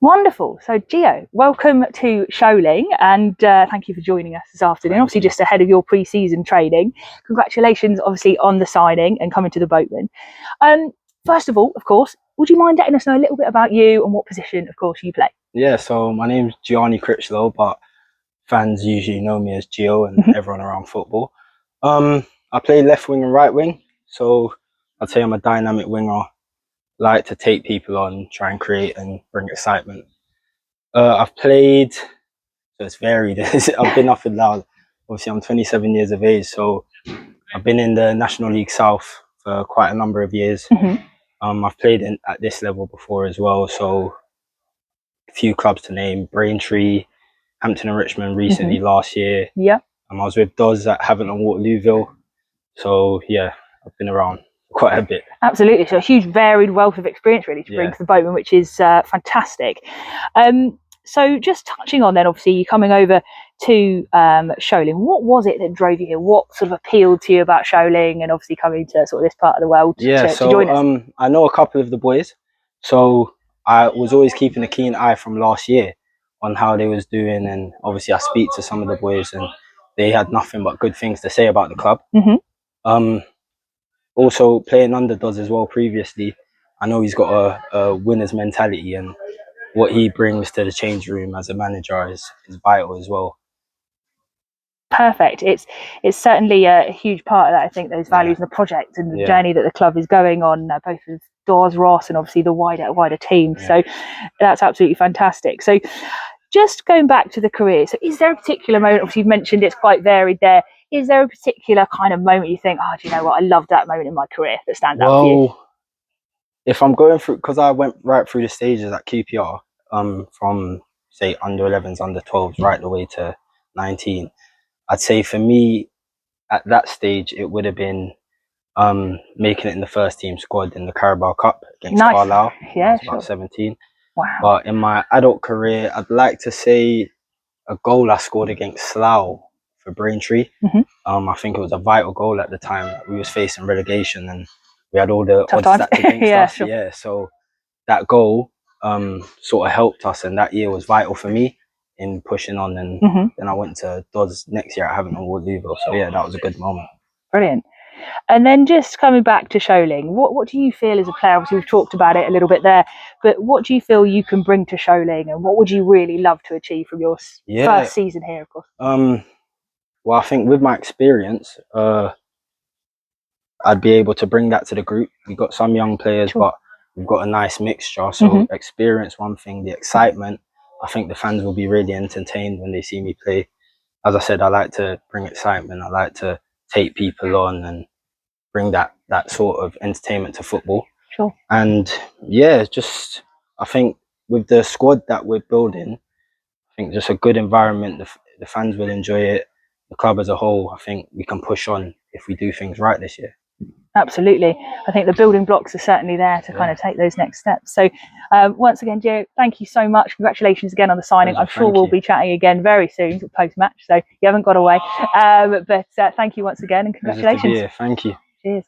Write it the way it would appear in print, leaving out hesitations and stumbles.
Wonderful. So, Gio, welcome to Sholing, and thank you for joining us this afternoon. Obviously, just ahead of your pre-season training. Congratulations, obviously, on the signing and coming to the Boatmen. First of all, of course, would you mind letting us know a little bit about you and what position, of course, you play? Yeah, so my name's Gianni Crichlow, but fans usually know me as Gio and everyone around football. I play left wing and right wing, so I'd say I'm a dynamic winger. Like to take people on, try and create and bring excitement. I've played, so it's varied. I've been up and down. Obviously, I'm 27 years of age, so I've been in the National League South for quite a number of years. I've played at this level before as well, so a few clubs to name: Braintree, Hampton and Richmond recently last year. Yeah. I was with Doz at Havant Waterlooville. So yeah, I've been around quite a bit. Absolutely. So a huge varied wealth of experience really to bring to the Boatmen, which is fantastic. So just touching on then, obviously, you coming over to Sholing. What was it that drove you here? What sort of appealed to you about Sholing and obviously coming to sort of this part of the world to join us? I know a couple of the boys. So I was always keeping a keen eye from last year on how they was doing. And obviously I speak to some of the boys and they had nothing but good things to say about the club. Also playing under Doz as well previously, I know he's got a winner's mentality, and what he brings to the change room as a manager is vital as well. Perfect. It's certainly a huge part of that. I think those values and the project and the journey that the club is going on, both with Dawes, Ross, and obviously the wider team. So that's absolutely fantastic. So just going back to the career, so is there a particular moment? Obviously, you've mentioned it's quite varied there. Is there a particular kind of moment you think, oh, do you know what? I loved that moment in my career that stands out for you? If I'm going through, because I went right through the stages at QPR, from say under 11s, under 12s, right the way to 19. I'd say for me, at that stage, it would have been making it in the first team squad in the Carabao Cup against Carlisle. Yeah, about 17. Wow. But in my adult career, I'd like to say a goal I scored against Slough for Braintree. I think it was a vital goal at the time. We was facing relegation and we had all the odds stacked against us. So that goal sort of helped us, and that year was vital for me in pushing on. And then I went to Dodds next year at Havant Waterlooville. So yeah, that was a good moment. Brilliant. And then just coming back to Sholing, what do you feel as a player? Obviously, we've talked about it a little bit there, but what do you feel you can bring to Sholing, and what would you really love to achieve from your first season here, of course? Well, I think with my experience, I'd be able to bring that to the group. We've got some young players, but we've got a nice mixture. So experience, one thing, the excitement. I think the fans will be really entertained when they see me play. As I said, I like to bring excitement. I like to take people on and bring that sort of entertainment to football. And yeah, just I think with the squad that we're building, I think just a good environment. The fans will enjoy it. The club as a whole, I think we can push on if we do things right this year. Absolutely. I think the building blocks are certainly there to kind of take those next steps. So once again, Gio, thank you so much. Congratulations again on the signing. I'm sure we'll be chatting again very soon post-match, so you haven't got away. But thank you once again and congratulations. Thank you. Cheers.